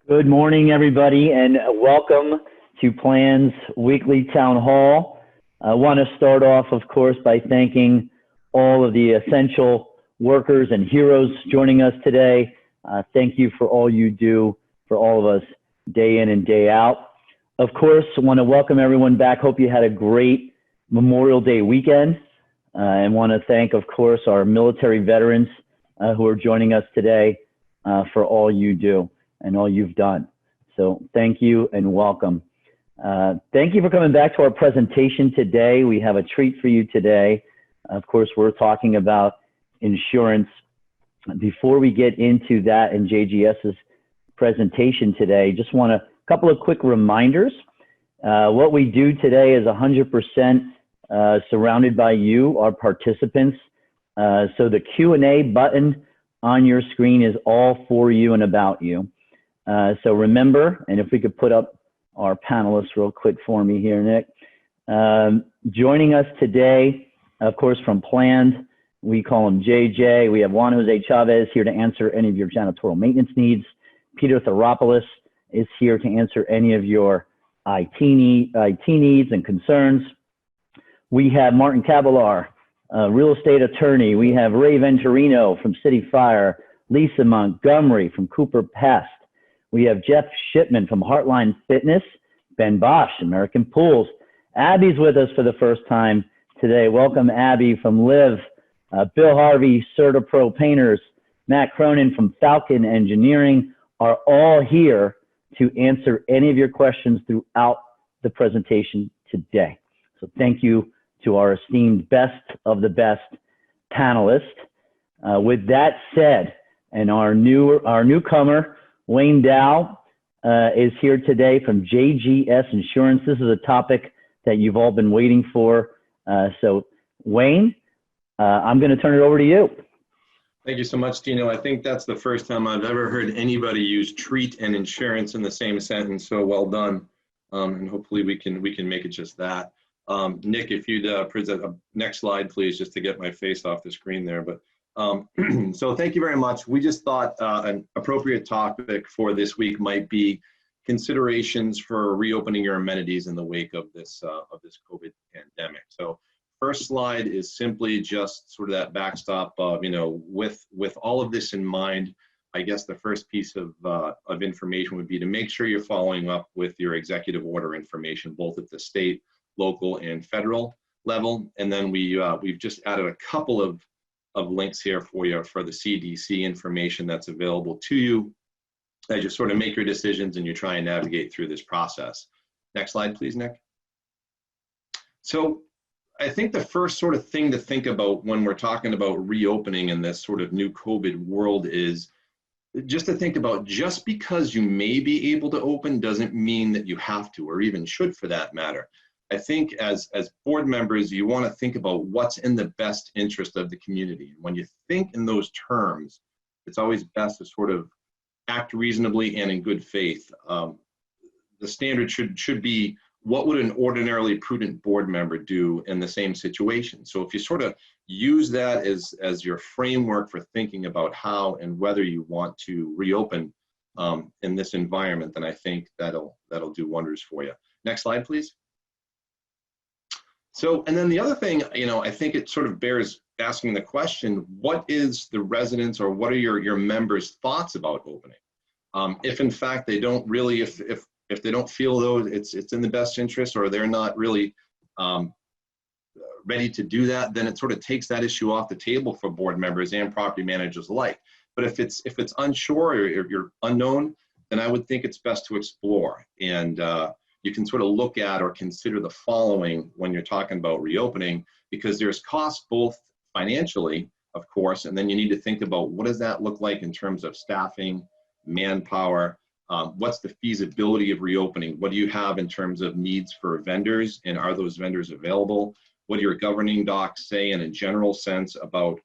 Good morning, everybody, and welcome to Plan's weekly town hall. I want to start off, of course, by thanking all of the essential workers and heroes joining us today. Thank you for all you do for all of us day in and day out. Of course, I want to welcome everyone back. Hope you had a great Memorial Day weekend. And want to thank, of course, our military veterans who are joining us today for all you do and all you've done. So thank you and welcome. Thank you for coming back to our presentation today. We have a treat for you today. Of course, we're talking about insurance. Before we get into that in JGS's presentation today, just want a couple of quick reminders. What we do today is 100% surrounded by you, our participants. So the Q&A button on your screen is all for you and about you. So remember, and if we could put up our panelists real quick for me here, Nick. Joining us today, of course, from Planned, we call him JJ. We have Juan Jose Chavez here to answer any of your janitorial maintenance needs. Peter Theropoulos is here to answer any of your IT needs and concerns. We have Martin Cavalar, real estate attorney. We have Ray Venturino from City Fire, Lisa Montgomery from Cooper Pest. We have Jeff Shipman from Heartline Fitness, Ben Bosch, American Pools. Abby's with us for the first time today. Welcome, Abby from Live. Bill Harvey, CertaPro Painters. Matt Cronin from Falcon Engineering are all here to answer any of your questions throughout the presentation today. So thank you to our esteemed best of the best panelists. With that said, and our newcomer, Wayne Dow, is here today from JGS Insurance. This is a topic that you've all been waiting for. So Wayne, I'm going to turn it over to you. Thank you so much, Dino. I think that's the first time I've ever heard anybody use treat and insurance in the same sentence. So well done. And hopefully we can make it just that. Nick, if you'd present a next slide, please, just to get my face off the screen there. But so thank you very much. We just thought an appropriate topic for this week might be considerations for reopening your amenities in the wake of this COVID pandemic. So first slide is simply just sort of that backstop of, with all of this in mind, I guess the first piece of information would be to make sure you're following up with your executive order information, both at the state, local, and federal level. And then we've just added a couple of links here for you for the CDC information that's available to you as you sort of make your decisions and you try and navigate through this process. Next slide, please, Nick. So I think the first sort of thing to think about when we're talking about reopening in this sort of new COVID world is just to think about, just because you may be able to open doesn't mean that you have to, or even should for that matter. I think as board members, you want to think about what's in the best interest of the community. When you think in those terms, it's always best to sort of act reasonably and in good faith. The standard should be, what would an ordinarily prudent board member do in the same situation? So if you sort of use that as your framework for thinking about how and whether you want to reopen in this environment, then I think that'll do wonders for you. Next slide, please. So, and then the other thing, I think it sort of bears asking the question, what is the residents or what are your members' thoughts about opening? If in fact they don't really, if they don't feel though it's in the best interest, or they're not really ready to do that, then it sort of takes that issue off the table for board members and property managers alike. But if it's unsure or you're unknown, then I would think it's best to explore. And you can sort of look at or consider the following when you're talking about reopening, because there's costs both financially, of course, and then you need to think about what does that look like in terms of staffing, manpower, what's the feasibility of reopening? What do you have in terms of needs for vendors, and are those vendors available? What do your governing docs say in a general sense about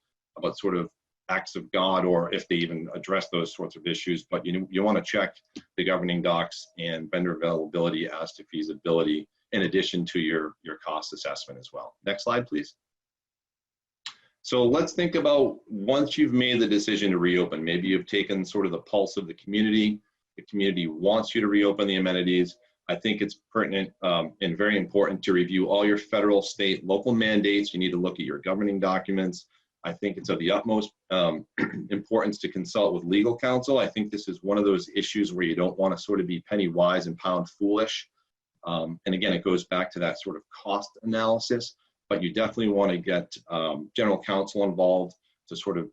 sort of acts of God, or if they even address those sorts of issues? But you want to check the governing docs and vendor availability as to feasibility, in addition to your cost assessment as well. Next slide, please. So let's think about once you've made the decision to reopen, maybe you've taken sort of the pulse of the community, The community wants you to reopen the amenities. I think it's pertinent and very important to review all your federal, state, local mandates. You need to look at your governing documents. I think it's of the utmost importance to consult with legal counsel. I think this is one of those issues where you don't want to sort of be penny wise and pound foolish. And again, it goes back to that sort of cost analysis, but you definitely want to get general counsel involved to sort of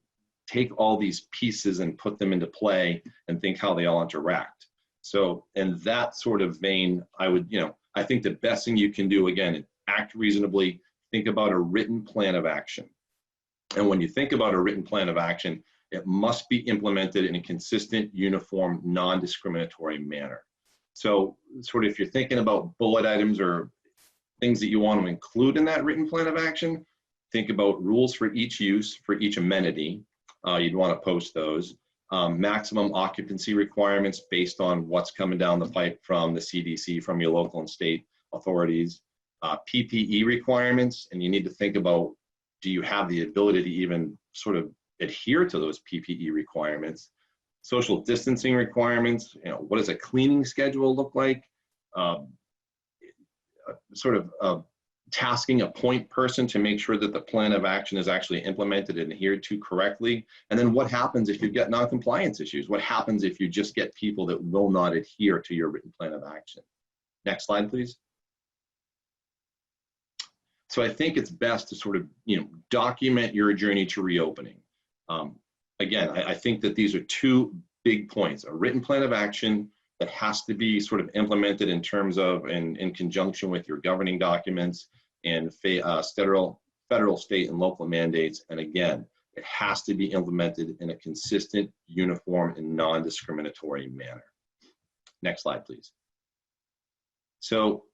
take all these pieces and put them into play and think how they all interact. So in that sort of vein, I would, I think the best thing you can do, again, act reasonably, think about a written plan of action. And when you think about a written plan of action, it must be implemented in a consistent, uniform, non-discriminatory manner. So sort of if you're thinking about bullet items or things that you want to include in that written plan of action, think about rules for each use, for each amenity. You'd want to post those. Maximum occupancy requirements based on what's coming down the pipe from the CDC, from your local and state authorities. PPE requirements, and you need to think about, do you have the ability to even sort of adhere to those PPE requirements? Social distancing requirements, what does a cleaning schedule look like? Tasking a point person to make sure that the plan of action is actually implemented and adhered to correctly. And then what happens if you get non-compliance issues? What happens if you just get people that will not adhere to your written plan of action? Next slide, please. So I think it's best to sort of, document your journey to reopening. Again, I think that these are two big points: a written plan of action that has to be sort of implemented in terms of, in conjunction with your governing documents and federal, state, and local mandates. And again, it has to be implemented in a consistent, uniform, and non-discriminatory manner. Next slide, please. So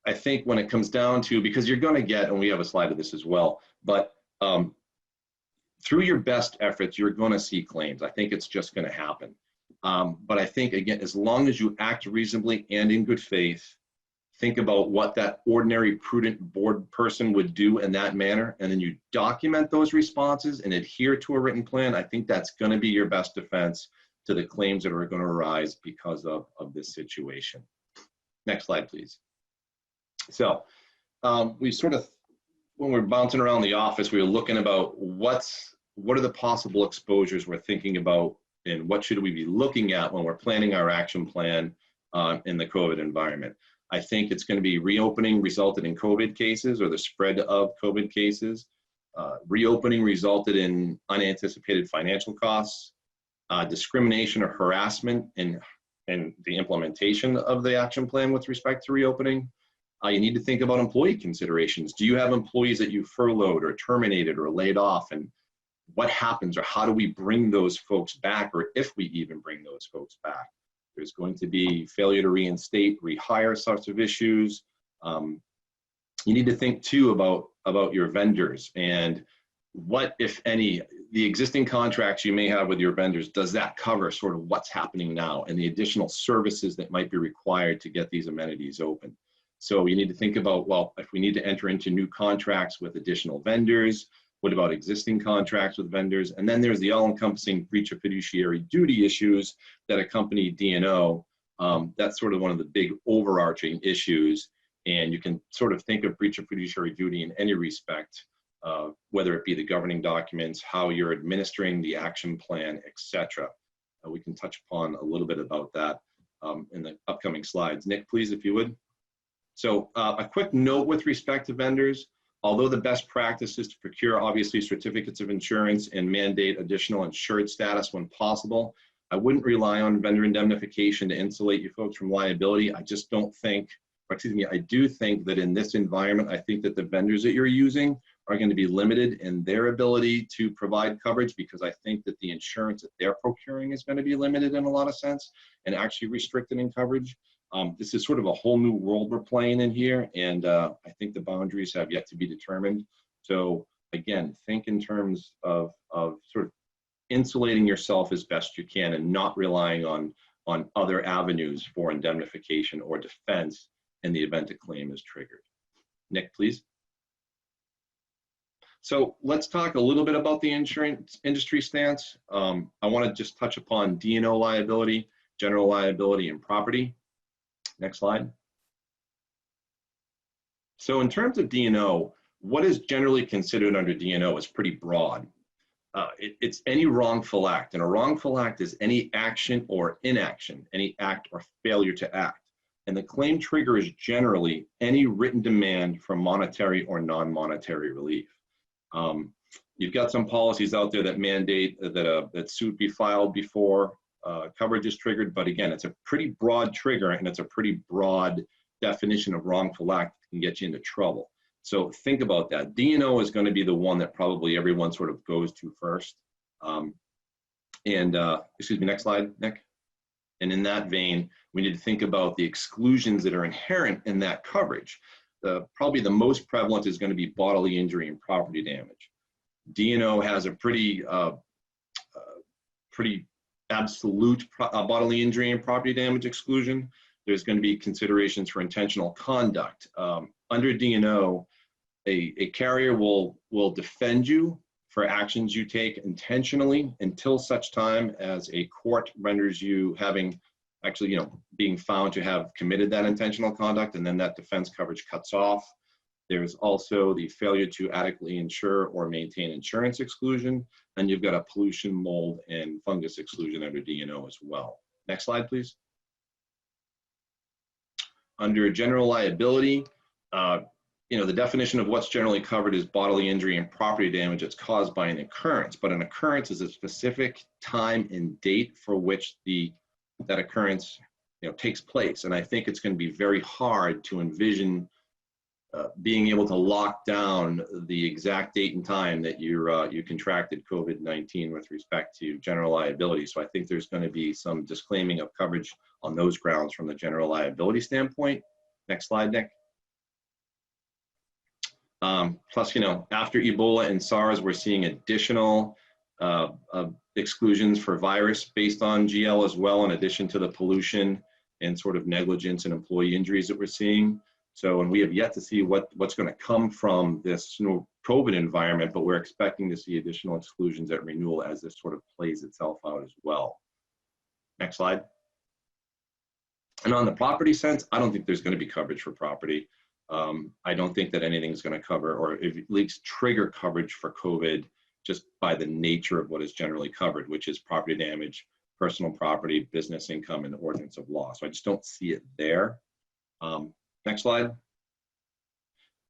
I think when it comes down to, because you're going to get, and we have a slide of this as well, but through your best efforts, you're going to see claims. I think it's just going to happen. But I think, again, as long as you act reasonably and in good faith, think about what that ordinary, prudent board person would do in that manner, and then you document those responses and adhere to a written plan, I think that's going to be your best defense to the claims that are going to arise because of this situation. Next slide, please. So we sort of, when we're bouncing around the office, we were looking about what are the possible exposures we're thinking about, and what should we be looking at when we're planning our action plan in the COVID environment. I think it's going to be reopening resulted in COVID cases or the spread of COVID cases. Reopening resulted in unanticipated financial costs, discrimination or harassment in the implementation of the action plan with respect to reopening. You need to think about employee considerations. Do you have employees that you furloughed or terminated or laid off? And what happens, or how do we bring those folks back, or if we even bring those folks back? There's going to be failure to reinstate, rehire sorts of issues. You need to think too about your vendors and what, if any, the existing contracts you may have with your vendors, does that cover sort of what's happening now and the additional services that might be required to get these amenities open? So you need to think about, well, if we need to enter into new contracts with additional vendors, what about existing contracts with vendors? And then there's the all-encompassing breach of fiduciary duty issues that accompany D&O. That's sort of one of the big overarching issues. And you can sort of think of breach of fiduciary duty in any respect, whether it be the governing documents, how you're administering the action plan, etc. We can touch upon a little bit about that in the upcoming slides. Nick, please, if you would. So a quick note with respect to vendors. Although the best practice is to procure, obviously, certificates of insurance and mandate additional insured status when possible, I wouldn't rely on vendor indemnification to insulate you folks from liability. I just don't think, or excuse me, I do think that in this environment, I think that the vendors that you're using are going to be limited in their ability to provide coverage, because I think that the insurance that they're procuring is going to be limited in a lot of sense and actually restricted in coverage. This is sort of a whole new world we're playing in here, and I think the boundaries have yet to be determined. So again, think in terms of sort of insulating yourself as best you can and not relying on other avenues for indemnification or defense in the event a claim is triggered. Nick, please. So let's talk a little bit about the insurance industry stance. I want to just touch upon D&O liability. general liability, and property. Next slide. So in terms of D&O, what is generally considered under D&O is pretty broad. It's any wrongful act, and a wrongful act is any action or inaction, any act or failure to act. And the claim trigger is generally any written demand for monetary or non-monetary relief. You've got some policies out there that mandate that suit be filed before coverage is triggered, but again, it's a pretty broad trigger, and it's a pretty broad definition of wrongful act that can get you into trouble. So think about that. D&O is going to be the one that probably everyone sort of goes to first. Excuse me, next slide, Nick. And in that vein, we need to think about the exclusions that are inherent in that coverage. Probably the most prevalent is going to be bodily injury and property damage. D&O has a pretty absolute bodily injury and property damage exclusion. There's going to be considerations for intentional conduct. Under D&O, a carrier will defend you for actions you take intentionally until such time as a court renders you having actually, being found to have committed that intentional conduct, and then that defense coverage cuts off. There's also the failure to adequately insure or maintain insurance exclusion, and you've got a pollution, mold, and fungus exclusion under D&O as well. Next slide, please. Under general liability, the definition of what's generally covered is bodily injury and property damage that's caused by an occurrence, but an occurrence is a specific time and date for which that occurrence takes place. And I think it's going to be very hard to envision being able to lock down the exact date and time that you contracted COVID-19 with respect to general liability. So I think there's going to be some disclaiming of coverage on those grounds from the general liability standpoint. Next slide, Nick. Plus, after Ebola and SARS, we're seeing additional exclusions for virus based on GL as well, in addition to the pollution and sort of negligence and employee injuries that we're seeing. So, and we have yet to see what's going to come from this COVID environment, but we're expecting to see additional exclusions at renewal as this sort of plays itself out as well. Next slide. And on the property sense, I don't think there's going to be coverage for property. I don't think that anything's going to cover or at least trigger coverage for COVID just by the nature of what is generally covered, which is property damage, personal property, business income, and the ordinance of law. So I just don't see it there. Next slide.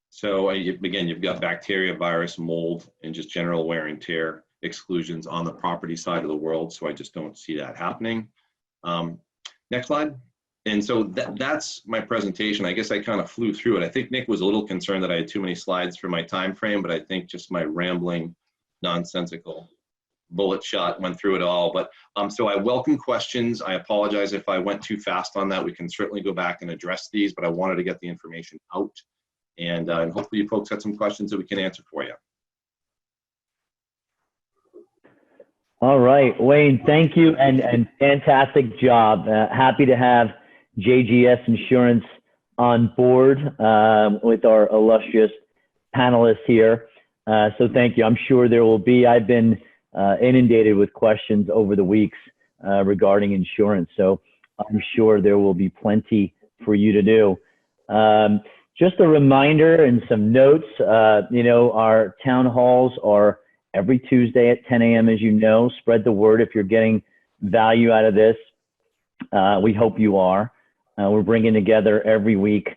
So again, you've got bacteria, virus, mold, and just general wear and tear exclusions on the property side of the world. So I just don't see that happening. Next slide. And so that's my presentation. I guess I kind of flew through it. I think Nick was a little concerned that I had too many slides for my time frame, but I think just my rambling, nonsensical bullet shot went through it all. But so I welcome questions. I apologize if I went too fast on that. We can certainly go back and address these, but I wanted to get the information out. And hopefully you folks had some questions that we can answer for you. All right, Wayne, thank you, and fantastic job. Happy to have JGS Insurance on board with our illustrious panelists here. So thank you. I'm sure there will be, I've been inundated with questions over the weeks regarding insurance. So I'm sure there will be plenty for you to do. Just a reminder and some notes, our town halls are every Tuesday at 10 a.m. as you know. Spread the word if you're getting value out of this. We hope you are. We're bringing together every week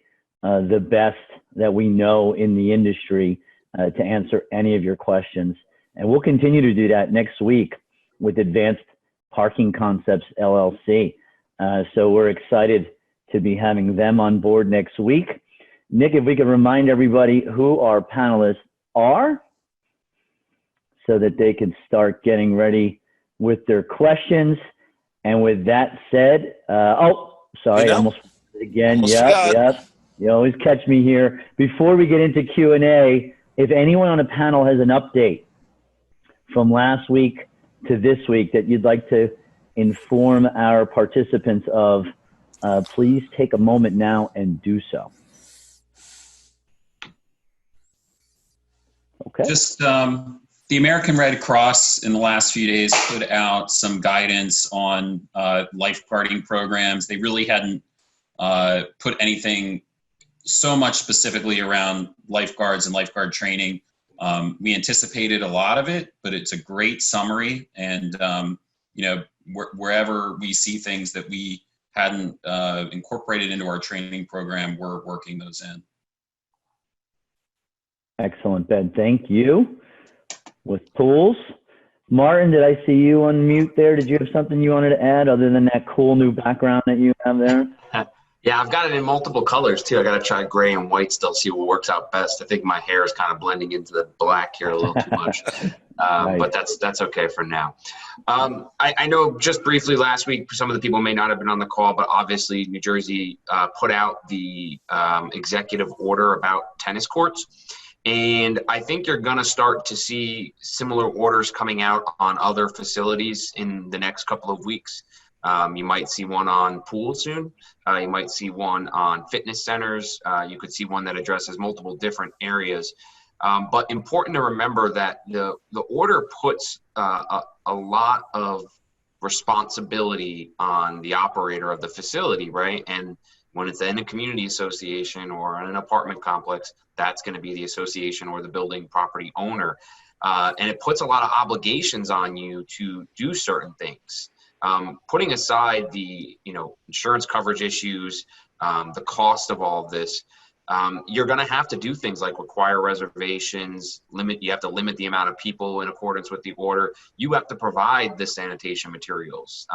the best that we know in the industry to answer any of your questions. And we'll continue to do that next week with Advanced Parking Concepts, LLC. So we're excited to be having them on board next week. Nick, if we could remind everybody who our panelists are so that they can start getting ready with their questions. And with that said, sorry, almost again. Yep. You always catch me here. Before we get into Q&A, if anyone on a panel has an update from last week to this week that you'd like to inform our participants of, please take a moment now and do so. Okay. Just The American Red Cross in the last few days put out some guidance on lifeguarding programs. They really hadn't put anything so much specifically around lifeguards and lifeguard training. We anticipated a lot of it, but it's a great summary. And, wherever we see things that we hadn't incorporated into our training program, we're working those in. Excellent, Ben. Thank you. With pools, Martin, did I see you on mute there? Did you have something you wanted to add other than that cool new background that you have there? Yeah, I've got it in multiple colors too. I got to try gray and white still, see what works out best. I think my hair is kind of blending into the black here a little too much, Nice. but that's okay for now. I know just briefly last week, some of the people may not have been on the call, but obviously New Jersey put out the executive order about tennis courts. And I think you're going to start to see similar orders coming out on other facilities in the next couple of weeks. You might see one on pools soon. You might see one on fitness centers. You could see one that addresses multiple different areas. But important to remember that the order puts a lot of responsibility on the operator of the facility, right? And when it's in a community association or in an apartment complex, that's going to be the association or the building property owner. And it puts a lot of obligations on you to do certain things. Putting aside the insurance coverage issues, the cost of all of this, you're going to have to do things like require reservations, you have to limit the amount of people in accordance with the order. You have to provide the sanitation materials.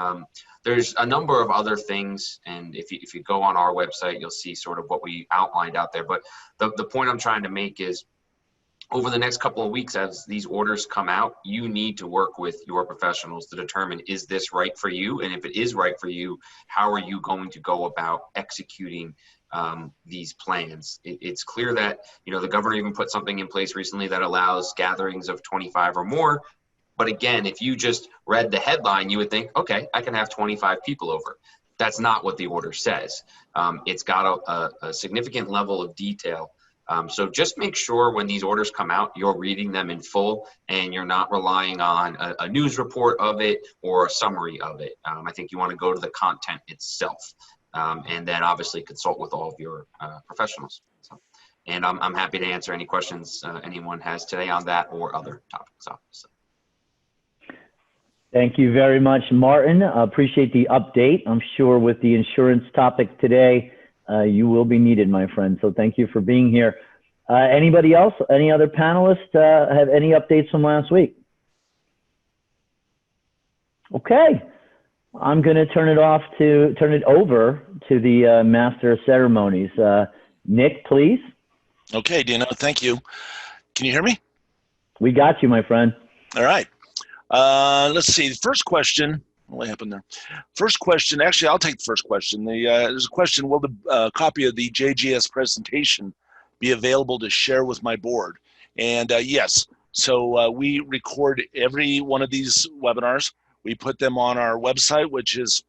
There's a number of other things, and if you go on our website, you'll see sort of what we outlined out there. But the point I'm trying to make is, over the next couple of weeks, as these orders come out, you need to work with your professionals to determine, is this right for you? And if it is right for you, how are you going to go about executing these plans? It's clear that, the governor even put something in place recently that allows gatherings of 25 or more. But again, if you just read the headline, you would think, okay, I can have 25 people over. That's not what the order says. It's got a significant level of detail. So just make sure when these orders come out, you're reading them in full and you're not relying on a news report of it or a summary of it. I think you want to go to the content itself, and then obviously consult with all of your professionals. And I'm happy to answer any questions anyone has today on that or other topics. Thank you very much, Martin. Appreciate the update. I'm sure with the insurance topic today, you will be needed, my friend. So thank you for being here. Anybody else? Any other panelists have any updates from last week? Okay. I'm going to turn it over to the Master of Ceremonies. Nick, please. Okay, Dino, thank you. Can you hear me? We got you, my friend. All right. Let's see. The first question. What happened there? First question. Actually, I'll take the first question. There's a question. Will the copy of the JGS presentation be available to share with my board? And yes. So we record every one of these webinars. We put them on our website, which is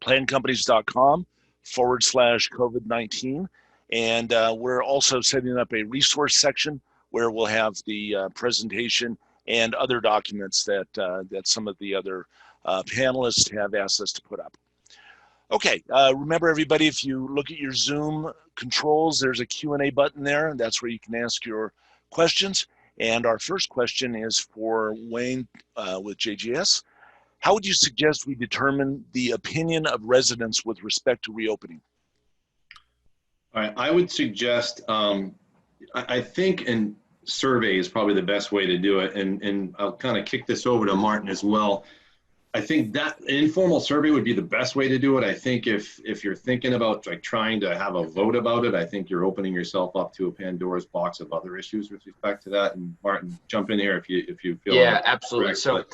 plancompanies.com/COVID-19. And we're also setting up a resource section where we'll have the presentation and other documents that some of the other panelists have asked us to put up. Okay, remember everybody, if you look at your Zoom controls, there's a Q&A button there. That's where you can ask your questions. And our first question is for Wayne with JGS. How would you suggest we determine the opinion of residents with respect to reopening? All right, I would suggest, I think in survey is probably the best way to do it. And I'll kind of kick this over to Martin as well. I think that informal survey would be the best way to do it. I think if you're thinking about like trying to have a vote about it, I think you're opening yourself up to a Pandora's box of other issues with respect to that. And Martin, jump in here if you feel. Yeah, absolutely. So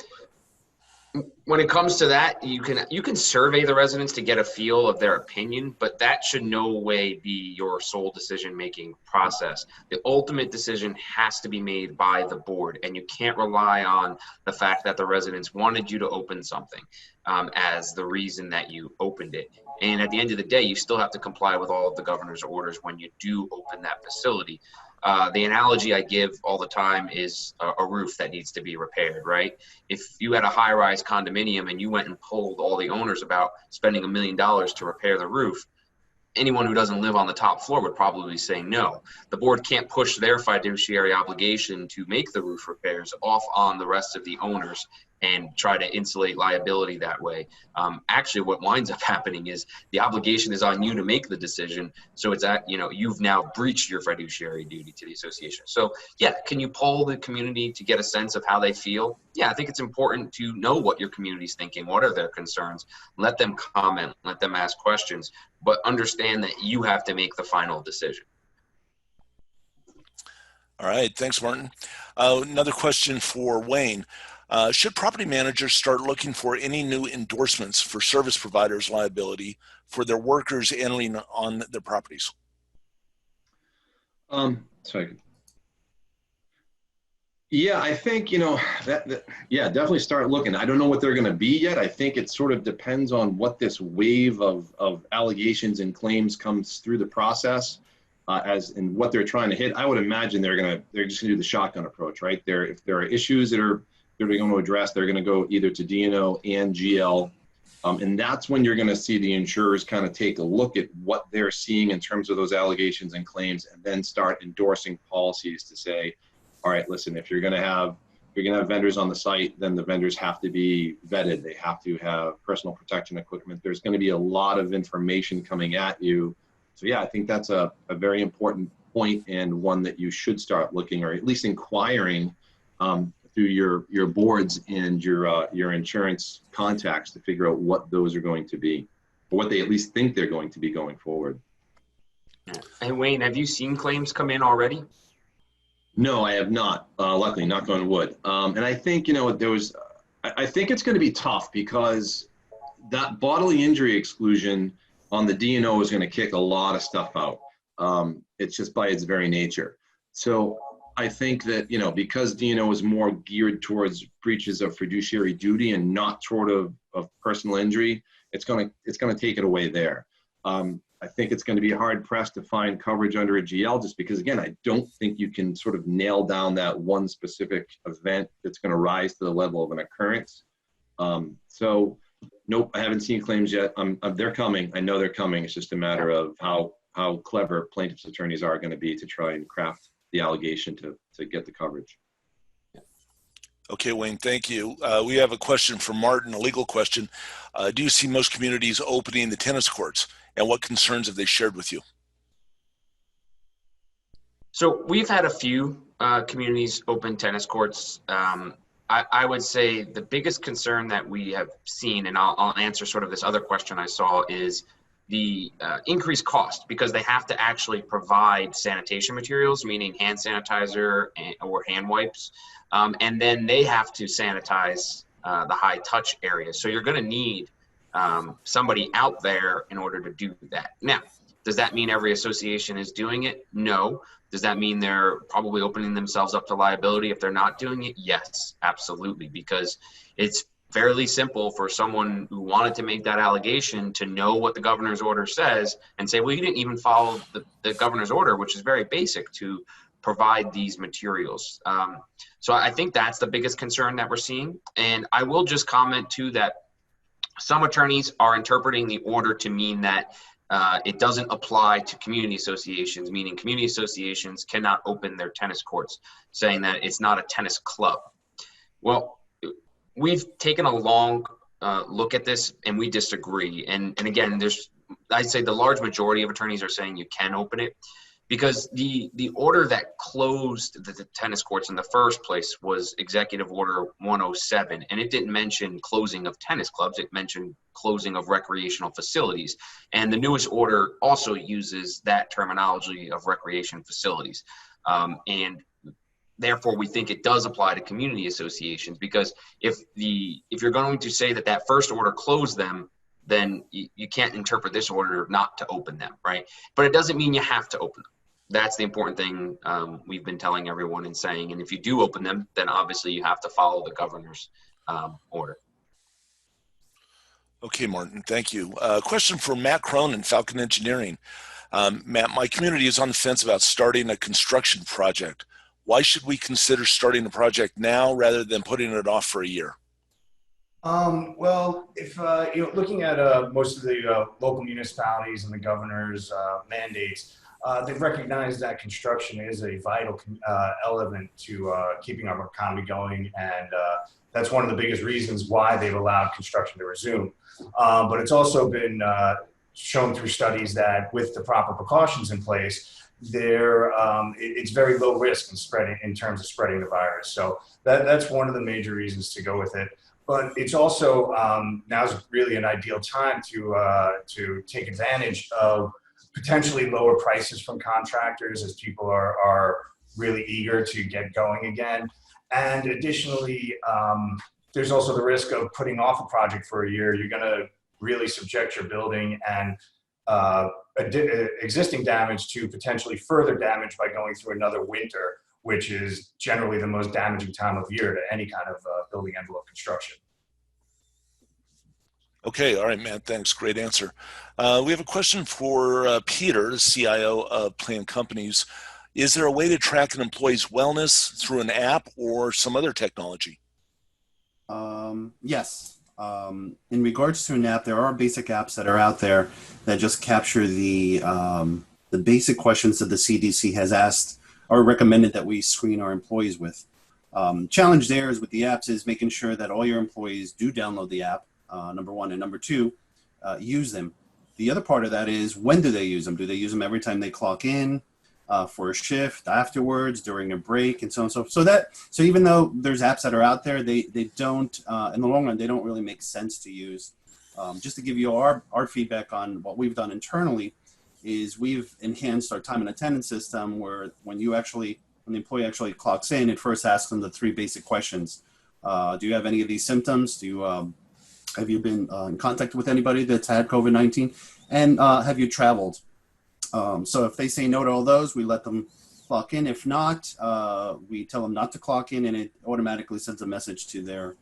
when it comes to that, you can survey the residents to get a feel of their opinion, but that should no way be your sole decision-making process. The ultimate decision has to be made by the board, and you can't rely on the fact that the residents wanted you to open something as the reason that you opened it. And at the end of the day, you still have to comply with all of the governor's orders when you do open that facility. The analogy I give all the time is a roof that needs to be repaired, right? If you had a high-rise condominium and you went and polled all the owners about spending $1 million to repair the roof, anyone who doesn't live on the top floor would probably say no. The board can't push their fiduciary obligation to make the roof repairs off on the rest of the owners and try to insulate liability that way. Actually, what winds up happening is the obligation is on you to make the decision. So it's that, you've now breached your fiduciary duty to the association. So yeah, can you poll the community to get a sense of how they feel? Yeah, I think it's important to know what your community's thinking. What are their concerns? Let them comment, let them ask questions, but understand that you have to make the final decision. All right, thanks, Martin. Another question for Wayne. Should property managers start looking for any new endorsements for service providers' liability for their workers entering on their properties? Sorry. Yeah, I think, yeah, definitely start looking. I don't know what they're going to be yet. I think it sort of depends on what this wave of allegations and claims comes through the process as in what they're trying to hit. I would imagine they're just going to do the shotgun approach, right? If there are issues that they're going to address, they're going to go either to D&O and GL. And that's when you're going to see the insurers kind of take a look at what they're seeing in terms of those allegations and claims, and then start endorsing policies to say, all right, listen, if you're going to have vendors on the site, then the vendors have to be vetted. They have to have personal protection equipment. There's going to be a lot of information coming at you. So yeah, I think that's a very important point, and one that you should start looking, or at least inquiring through your boards and your insurance contacts to figure out what those are going to be, or what they at least think they're going to be going forward. And Wayne, have you seen claims come in already? No, I have not. Luckily, knock on wood. And I think I think it's going to be tough, because that bodily injury exclusion on the D&O is going to kick a lot of stuff out. It's just by its very nature. So I think that, because D&O is more geared towards breaches of fiduciary duty and not sort of personal injury, it's going to take it away there. I think it's going to be hard pressed to find coverage under a GL, just because, again, I don't think you can sort of nail down that one specific event that's going to rise to the level of an occurrence. So nope, I haven't seen claims yet. They're coming. I know they're coming. It's just a matter of how clever plaintiffs' attorneys are going to be to try and craft the allegation to get the coverage. Okay, Wayne, thank you. We have a question from Martin, a legal question. Do you see most communities opening the tennis courts, and what concerns have they shared with you? So we've had a few communities open tennis courts. I would say the biggest concern that we have seen, and I'll answer sort of this other question I saw, is the increased cost, because they have to actually provide sanitation materials, meaning hand sanitizer or hand wipes, and then they have to sanitize the high touch areas. So you're going to need somebody out there in order to do that. Now, does that mean every association is doing it? No. Does that mean they're probably opening themselves up to liability if they're not doing it? Yes, absolutely, because it's fairly simple for someone who wanted to make that allegation to know what the governor's order says and say, well, you didn't even follow the governor's order, which is very basic, to provide these materials. So I think that's the biggest concern that we're seeing. And I will just comment too that some attorneys are interpreting the order to mean that it doesn't apply to community associations, meaning community associations cannot open their tennis courts, saying that it's not a tennis club. Well, we've taken a long look at this, and we disagree. And again, I'd say the large majority of attorneys are saying you can open it, because the order that closed the tennis courts in the first place was Executive Order 107, and it didn't mention closing of tennis clubs. It mentioned closing of recreational facilities. And the newest order also uses that terminology of recreation facilities. And therefore, we think it does apply to community associations, because if you're going to say that first order closed them, then you can't interpret this order not to open them, right? But it doesn't mean you have to open them. That's the important thing we've been telling everyone and saying. And if you do open them, then obviously you have to follow the governor's order. Okay, Martin, thank you. Question for Matt Cronin, Falcon Engineering. Matt, my community is on the fence about starting a construction project. Why should we consider starting a project now rather than putting it off for a year? Well, if looking at most of the local municipalities and the governor's mandates, they've recognized that construction is a vital element to keeping our economy going, and that's one of the biggest reasons why they've allowed construction to resume. But it's also been shown through studies that with the proper precautions in place, it's very low risk in terms of spreading the virus. So that's one of the major reasons to go with it. But it's also now's really an ideal time to take advantage of potentially lower prices from contractors as people are really eager to get going again. And additionally, there's also the risk of putting off a project for a year. You're going to really subject your building and existing damage to potentially further damage by going through another winter, which is generally the most damaging time of year to any kind of building envelope construction. Okay, all right, Matt, thanks. Great answer. We have a question for Peter, the CIO of Plan Companies. Is there a way to track an employee's wellness through an app or some other technology? Yes. In regards to an app, there are basic apps that are out there that just capture the basic questions that the CDC has asked or recommended that we screen our employees with. Challenge there is with the apps is making sure that all your employees do download the app, number one, and number two, use them. The other part of that is when do they use them? Do they use them every time they clock in, for a shift, afterwards, during a break, and so on and so forth? So even though there's apps that are out there, they don't, in the long run, they don't really make sense to use. Just to give you our feedback on what we've done internally is we've enhanced our time and attendance system where when the employee actually clocks in, it first asks them the three basic questions. Do you have any of these symptoms? Have you been in contact with anybody that's had COVID-19? And have you traveled? So if they say no to all those, we let them clock in. If not, we tell them not to clock in, and it automatically sends a message to their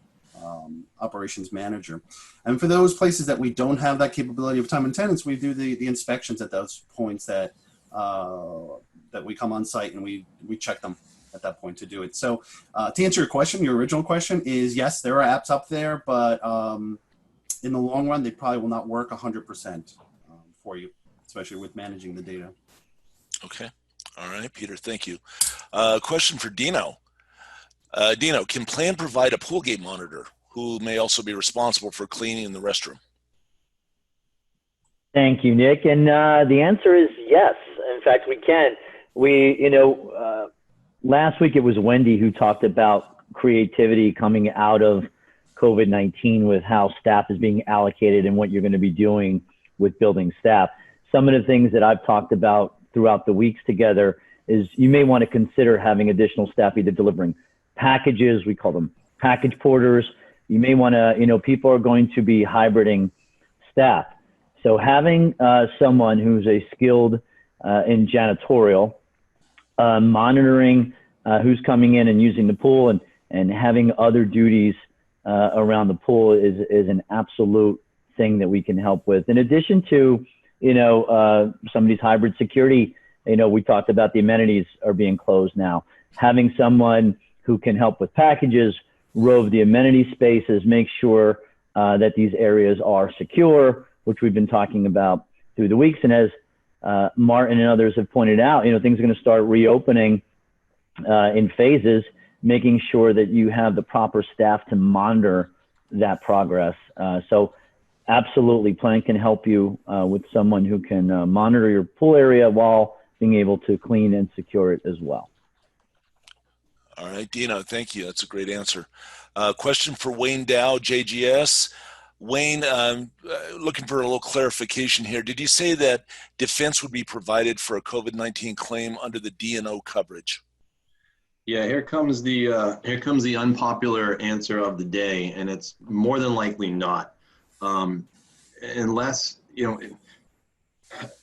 operations manager. And for those places that we don't have that capability of time and attendance, we do the inspections at those points that we come on site, and we check them at that point to do it. So to answer your original question is yes, there are apps up there, but in the long run, they probably will not work 100% for you, especially with managing the data. Okay. All right, Peter, thank you. Question for Dino. Dino, can Plan provide a pool gate monitor who may also be responsible for cleaning the restroom? Thank you, Nick. And the answer is yes. In fact, we can. Last week it was Wendy who talked about creativity coming out of COVID-19 with how staff is being allocated and what you're going to be doing with building staff. Some of the things that I've talked about throughout the weeks together is you may want to consider having additional staff either delivering packages, we call them package porters. You may want to, people are going to be hybriding staff. So having someone who's a skilled in janitorial, monitoring who's coming in and using the pool and having other duties around the pool is an absolute thing that we can help with. In addition to, somebody's hybrid security, we talked about the amenities are being closed now. Having someone who can help with packages, rove the amenity spaces, make sure that these areas are secure, which we've been talking about through the weeks. And as Martin and others have pointed out, things are going to start reopening in phases, making sure that you have the proper staff to monitor that progress. So absolutely, Plan can help you with someone who can monitor your pool area while being able to clean and secure it as well. All right, Dino, thank you. That's a great answer. Question for Wayne Dow, JGS. Wayne, looking for a little clarification here. Did you say that defense would be provided for a COVID-19 claim under the D&O coverage? Yeah, here comes the unpopular answer of the day, and it's more than likely not, unless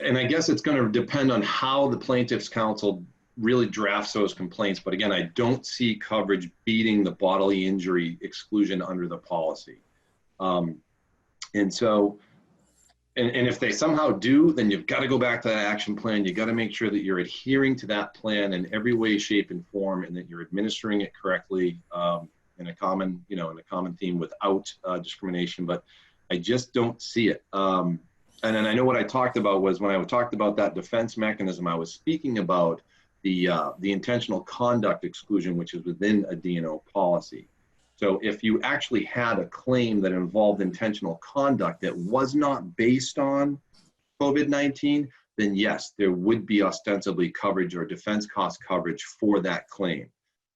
and I guess it's going to depend on how the plaintiff's counsel really drafts those complaints. But again, I don't see coverage beating the bodily injury exclusion under the policy. And so And if they somehow do, then you've got to go back to that action plan. You got to make sure that you're adhering to that plan in every way, shape, and form, and that you're administering it correctly in a common theme without discrimination. But I just don't see it. And then I know what I talked about was when I talked about that defense mechanism, I was speaking about the intentional conduct exclusion, which is within a D&O policy. So if you actually had a claim that involved intentional conduct that was not based on COVID-19, then yes, there would be ostensibly coverage or defense cost coverage for that claim.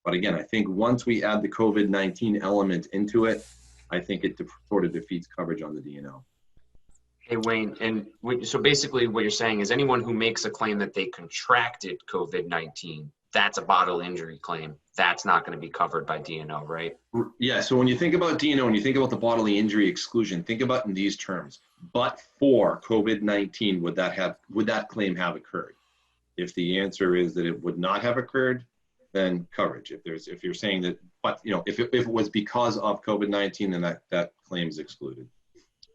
But again, I think once we add the COVID-19 element into it, I think it sort of defeats coverage on the D&O. Hey, Wayne, and so basically what you're saying is anyone who makes a claim that they contracted COVID-19, that's a bodily injury claim. That's not going to be covered by D&O, right? Yeah, so when you think about D&O and you think about the bodily injury exclusion, think about it in these terms. But for COVID-19, would that claim have occurred? If the answer is that it would not have occurred, then coverage. If you're saying that, but if it was because of COVID-19, then that claim is excluded.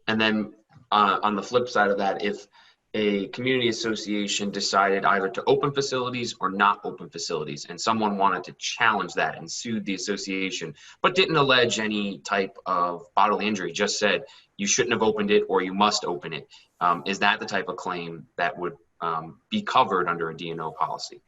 And then on the flip side of that, if a community association decided either to open facilities or not open facilities, and someone wanted to challenge that and sued the association, but didn't allege any type of bodily injury, just said you shouldn't have opened it or you must open it, is that the type of claim that would be covered under a D&O policy?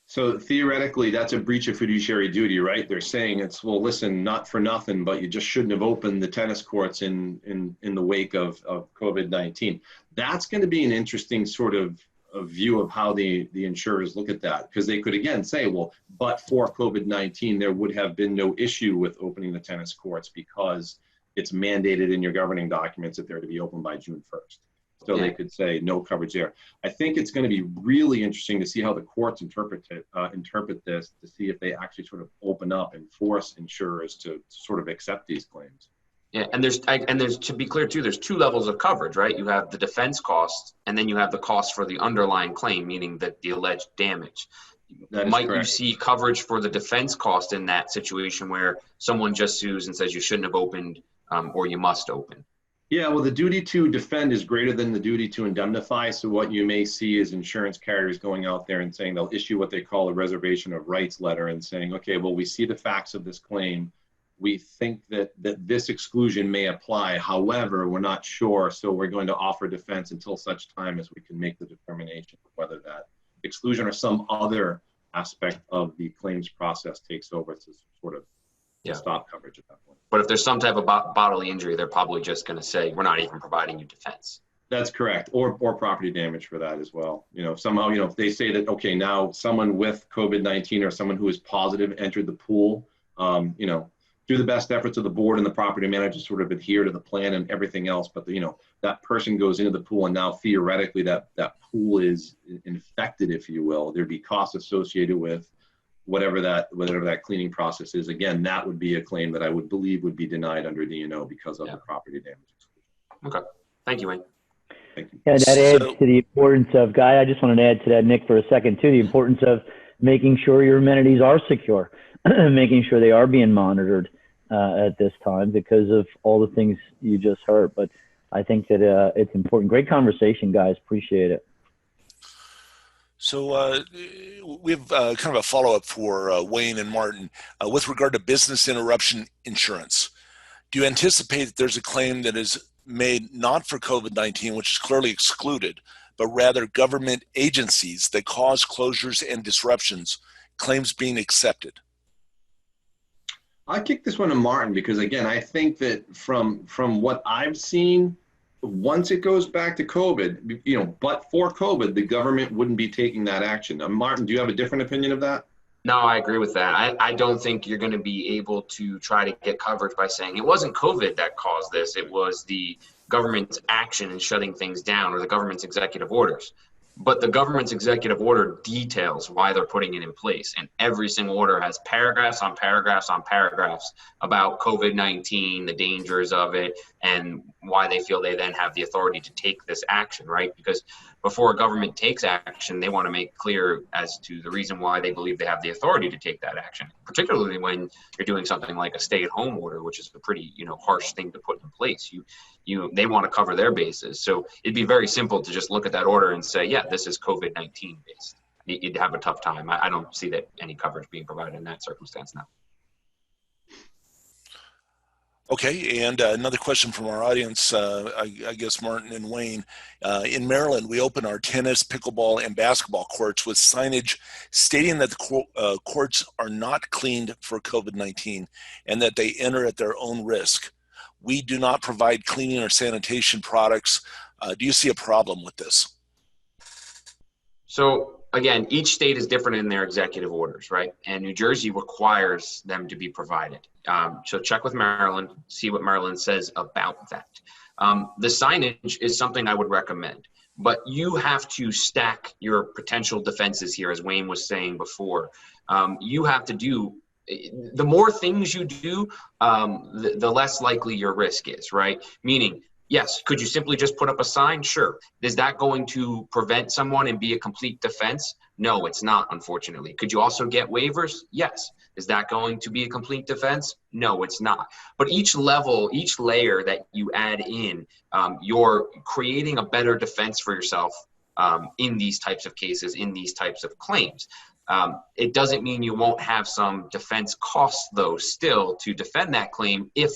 So theoretically, that's a breach of fiduciary duty, right? They're saying it's, well, listen, not for nothing, but you just shouldn't have opened the tennis courts in the wake of COVID-19. That's going to be an interesting sort of a view of how the insurers look at that, because they could again say, well, but for COVID-19, there would have been no issue with opening the tennis courts because it's mandated in your governing documents that they're to be open by June 1st. So they could say no coverage there. I think it's going to be really interesting to see how the courts interpret this, to see if they actually sort of open up and force insurers to sort of accept these claims. Yeah, and there's to be clear too, there's two levels of coverage, right? You have the defense cost, and then you have the cost for the underlying claim, meaning that the alleged damage. Might you see coverage for the defense cost in that situation where someone just sues and says you shouldn't have opened or you must open? Yeah, well, the duty to defend is greater than the duty to indemnify. So what you may see is insurance carriers going out there and saying they'll issue what they call a reservation of rights letter and saying, okay, well, we see the facts of this claim. We think that this exclusion may apply. However, we're not sure. So we're going to offer defense until such time as we can make the determination of whether that exclusion or some other aspect of the claims process takes over to sort of stop coverage at that point. But if there's some type of bodily injury, they're probably just going to say, we're not even providing you defense. That's correct. Or property damage for that as well. Somehow, if they say that, okay, now someone with COVID-19 or someone who is positive entered the pool, do the best efforts of the board and the property manager to sort of adhere to the plan and everything else. But, that person goes into the pool and now theoretically that pool is infected, if you will. There'd be costs associated with whatever that cleaning process is. Again, that would be a claim that I would believe would be denied under D&O because of the property damage exclusion. Okay. Thank you, Wayne. Thank you. Yeah, that adds to the importance of, Guy, I just wanted to add to that, Nick, for a second, too, the importance of making sure your amenities are secure, making sure they are being monitored at this time because of all the things you just heard. But I think that it's important. Great conversation, guys. Appreciate it. So we have kind of a follow-up for Wayne and Martin. With regard to business interruption insurance, do you anticipate that there's a claim that is made not for COVID-19, which is clearly excluded, but rather government agencies that cause closures and disruptions, claims being accepted? I kick this one to Martin because, again, I think that from what I've seen, once it goes back to COVID, but for COVID, the government wouldn't be taking that action. Martin, do you have a different opinion of that? No, I agree with that. I don't think you're going to be able to try to get coverage by saying it wasn't COVID that caused this. It was the government's action in shutting things down or the government's executive orders. But the government's executive order details why they're putting it in place. And every single order has paragraphs on paragraphs on paragraphs about COVID-19, the dangers of it, and why they feel they then have the authority to take this action, right? Because before a government takes action, they want to make clear as to the reason why they believe they have the authority to take that action, particularly when you're doing something like a stay-at-home order, which is a pretty, harsh thing to put in place. They want to cover their bases. So it'd be very simple to just look at that order and say, yeah, this is COVID-19 based. You'd have a tough time. I don't see that any coverage being provided in that circumstance now. Okay, and another question from our audience, I guess Martin and Wayne. In Maryland, we open our tennis, pickleball, and basketball courts with signage stating that the courts are not cleaned for COVID-19 and that they enter at their own risk. We do not provide cleaning or sanitation products. Do you see a problem with this? So again, each state is different in their executive orders, right? And New Jersey requires them to be provided. So check with Maryland, see what Maryland says about that. The signage is something I would recommend, but you have to stack your potential defenses here, as Wayne was saying before. You have to do, the more things you do, the less likely your risk is, right? Meaning, yes, could you simply just put up a sign? Sure. Is that going to prevent someone and be a complete defense? No, it's not, unfortunately. Could you also get waivers? Yes. Is that going to be a complete defense? No, it's not. But each level, each layer that you add in, you're creating a better defense for yourself in these types of cases, in these types of claims. It doesn't mean you won't have some defense costs, though, still to defend that claim if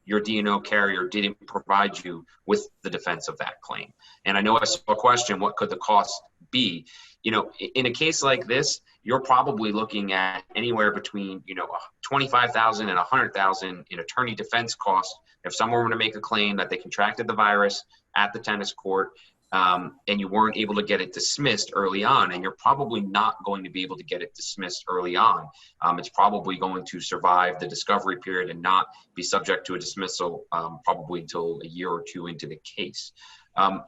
your D&O carrier didn't provide you with the defense of that claim. And I know I saw a question, what could the cost be? In a case like this, you're probably looking at anywhere between, $25,000 and $100,000 in attorney defense costs. If someone were to make a claim that they contracted the virus at the tennis court, and you weren't able to get it dismissed early on, and you're probably not going to be able to get it dismissed early on. It's probably going to survive the discovery period and not be subject to a dismissal probably until a year or two into the case.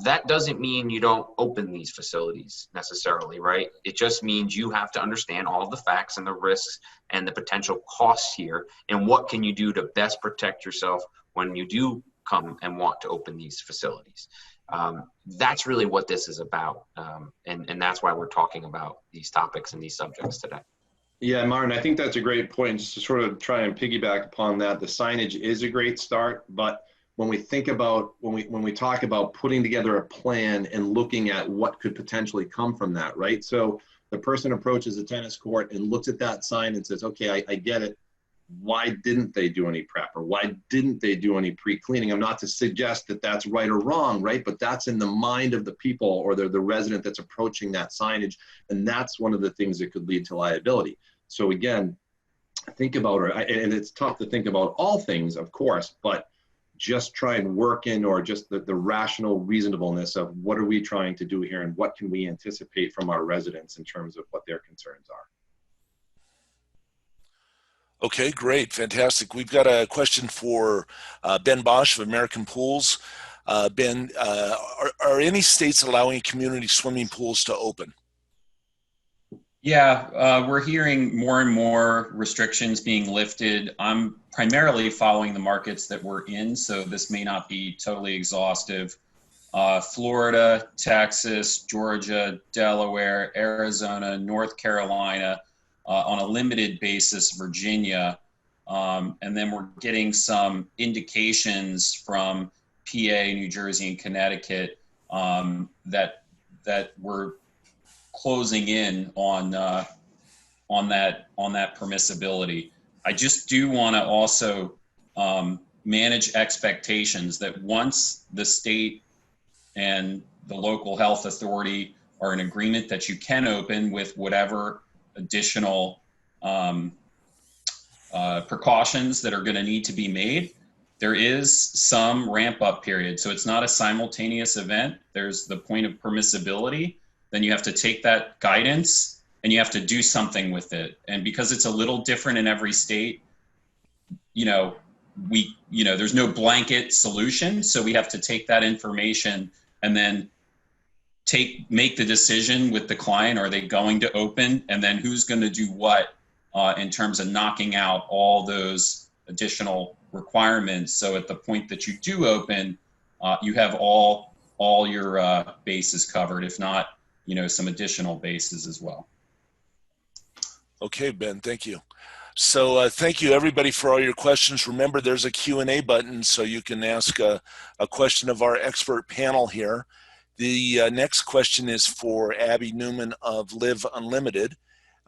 That doesn't mean you don't open these facilities necessarily, right? It just means you have to understand all of the facts and the risks and the potential costs here, and what can you do to best protect yourself when you do come and want to open these facilities. That's really what this is about. And that's why we're talking about these topics and these subjects today. Yeah, Martin, I think that's a great point. Just to sort of try and piggyback upon that, the signage is a great start, but when we think about, when we talk about putting together a plan and looking at what could potentially come from that, right? So the person approaches a tennis court and looks at that sign and says, okay, I get it. Why didn't they do any prep, or why didn't they do any pre-cleaning? I'm not to suggest that that's right or wrong, right? But that's in the mind of the people or the resident that's approaching that signage. And that's one of the things that could lead to liability. So again, think about it. And it's tough to think about all things, of course, but just try and work in, or just the rational reasonableness of what are we trying to do here and what can we anticipate from our residents in terms of what their concerns are. Okay, great, fantastic. We've got a question for Ben Bosch of American Pools. Ben, are any states allowing community swimming pools to open? Yeah, we're hearing more and more restrictions being lifted. I'm primarily following the markets that we're in, so this may not be totally exhaustive. Florida, Texas, Georgia, Delaware, Arizona, North Carolina, on a limited basis, Virginia, and then we're getting some indications from PA, New Jersey, and Connecticut that we're closing in on that permissibility. I just do want to also manage expectations that once the state and the local health authority are in agreement that you can open with whatever additional precautions that are going to need to be made, there is some ramp up period. So it's not a simultaneous event. There's the point of permissibility. Then you have to take that guidance and you have to do something with it. And because it's a little different in every state, there's no blanket solution. So we have to take that information and then make the decision with the client. Are they going to open? And then who's going to do what in terms of knocking out all those additional requirements. So at the point that you do open, you have all all your bases covered, if not, some additional bases as well. Okay, Ben, thank you. So thank you everybody for all your questions. Remember, there's a Q&A button so you can ask a question of our expert panel here. The next question is for Abby Newman of Live Unlimited.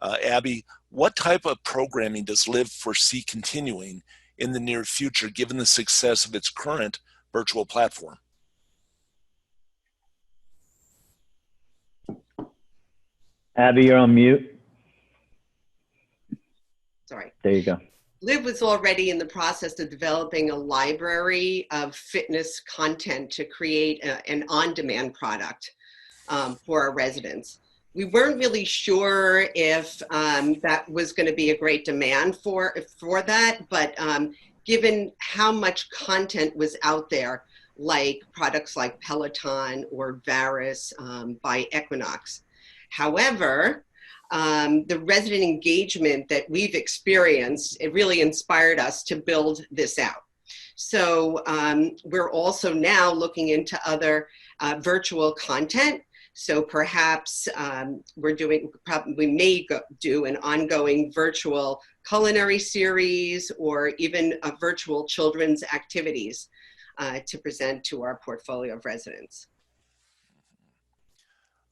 Abby, what type of programming does Live foresee continuing in the near future, given the success of its current virtual platform? Abby, you're on mute. Sorry. There you go. Liv was already in the process of developing a library of fitness content to create an on-demand product for our residents. We weren't really sure if that was going to be a great demand for that, but given how much content was out there, like products like Peloton or Varus by Equinox. However, the resident engagement that we've experienced, it really inspired us to build this out. So we're also now looking into other virtual content. So perhaps we may do an ongoing virtual culinary series or even a virtual children's activities to present to our portfolio of residents.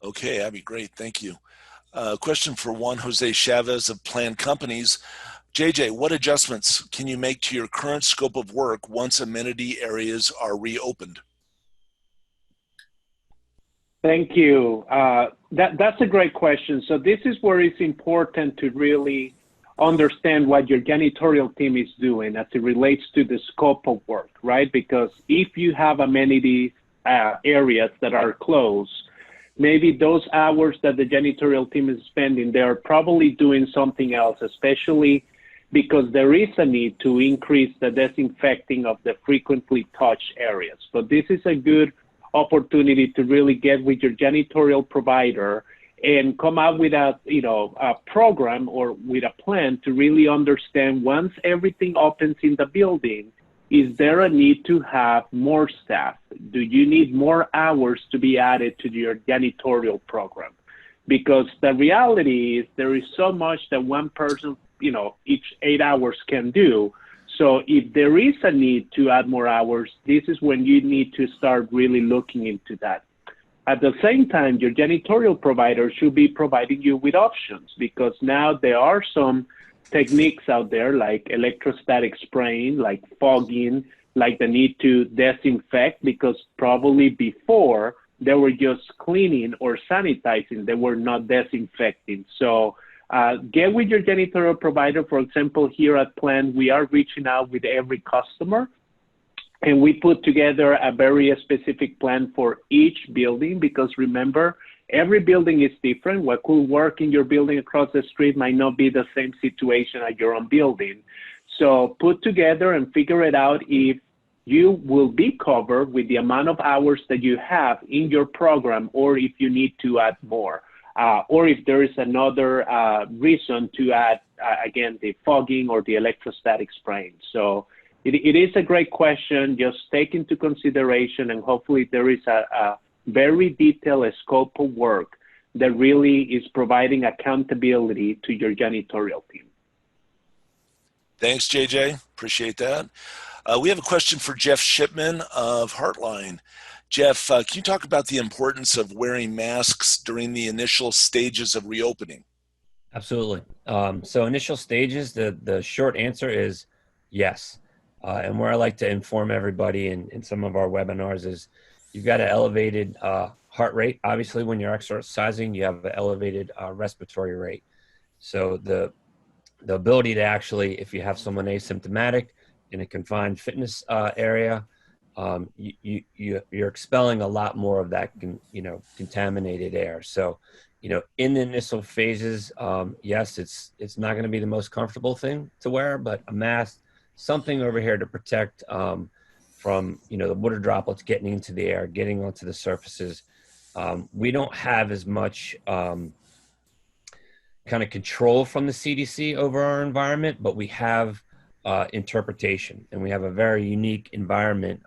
Okay, Abby, great, thank you. Question for Juan Jose Chavez of Planned Companies. JJ, what adjustments can you make to your current scope of work once amenity areas are reopened? Thank you. That's a great question. So this is where it's important to really understand what your janitorial team is doing as it relates to the scope of work, right? Because if you have amenity areas that are closed, maybe those hours that the janitorial team is spending, they're probably doing something else, especially because there is a need to increase the disinfecting of the frequently touched areas. But this is a good opportunity to really get with your janitorial provider and come out with a program or with a plan to really understand once everything opens in the building, is there a need to have more staff? Do you need more hours to be added to your janitorial program? Because the reality is there is so much that one person, each 8 hours can do. So if there is a need to add more hours, this is when you need to start really looking into that. At the same time, your janitorial provider should be providing you with options, because now there are some techniques out there like electrostatic spraying, like fogging, like the need to disinfect, because probably before they were just cleaning or sanitizing, they were not disinfecting. So get with your janitorial provider. For example, here at Plan, we are reaching out with every customer, and we put together a very specific plan for each building, because remember, every building is different. What could work in your building across the street might not be the same situation at your own building. So put together and figure it out if you will be covered with the amount of hours that you have in your program, or if you need to add more, or if there is another reason to add, again, the fogging or the electrostatic spraying. So it is a great question. Just take into consideration, and hopefully there is a very detailed scope of work that really is providing accountability to your janitorial team. Thanks, JJ. Appreciate that. We have a question for Jeff Shipman of Heartline. Jeff, can you talk about the importance of wearing masks during the initial stages of reopening? Absolutely. So initial stages, the short answer is yes. And where I like to inform everybody in some of our webinars is you've got an elevated heart rate. Obviously, when you're exercising, you have an elevated respiratory rate. So the ability to actually, if you have someone asymptomatic in a confined fitness area, you're expelling a lot more of that, contaminated air. So, in the initial phases, yes, it's not going to be the most comfortable thing to wear, but a mask, something over here to protect from, the water droplets getting into the air, getting onto the surfaces. We don't have as much kind of control from the CDC over our environment, but we have interpretation, and we have a very unique environment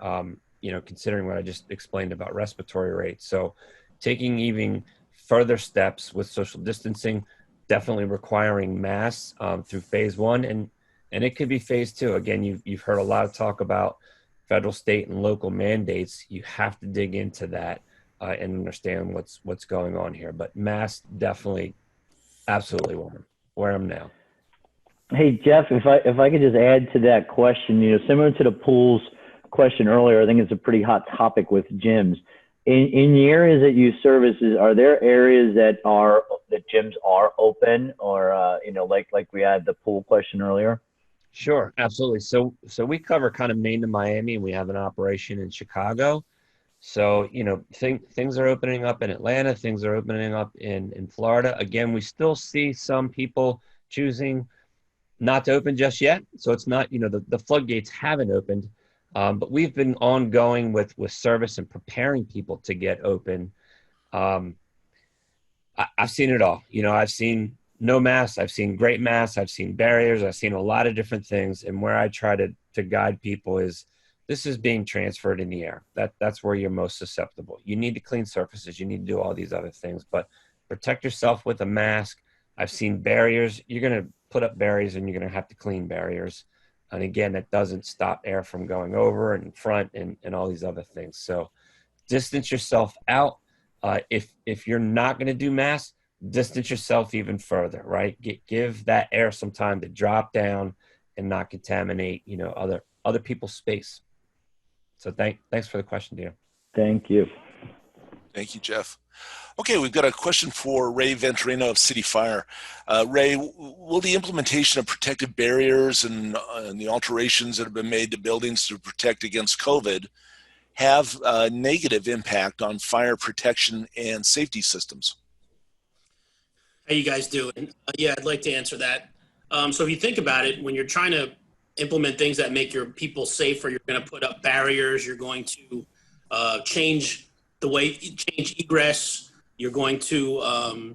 considering what I just explained about respiratory rates. So taking even further steps with social distancing, definitely requiring masks through phase 1, and it could be phase 2. Again, you've heard a lot of talk about federal, state, and local mandates. You have to dig into that and understand what's going on here. But masks, definitely, absolutely wear them now. Hey, Jeff, if I could just add to that question, similar to the pools question earlier, I think it's a pretty hot topic with gyms. In the areas that you service, are there areas that gyms are open, or like we had the pool question earlier? Sure, absolutely. So we cover kind of Maine to Miami, and we have an operation in Chicago. So things are opening up in Atlanta, things are opening up in Florida. Again, we still see some people choosing not to open just yet. So it's not, the floodgates haven't opened, but we've been ongoing with service and preparing people to get open. I've seen it all. I've seen no masks, I've seen great masks, I've seen barriers, I've seen a lot of different things. And where I try to guide people is, this is being transferred in the air. That's where you're most susceptible. You need to clean surfaces, you need to do all these other things, but protect yourself with a mask. I've seen barriers. You're going to put up barriers and you're going to have to clean barriers. And again, that doesn't stop air from going over and in front and all these other things. So distance yourself out. If you're not going to do masks, distance yourself even further, right? Give that air some time to drop down and not contaminate, other people's space. So thanks for the question, dear. Thank you. Thank you, Jeff. Okay, we've got a question for Ray Venturino of City Fire. Ray, will the implementation of protective barriers and the alterations that have been made to buildings to protect against COVID have a negative impact on fire protection and safety systems? How you guys doing? Yeah, I'd like to answer that. So if you think about it, when you're trying to implement things that make your people safer, you're going to put up barriers, you're going to change egress, you're going to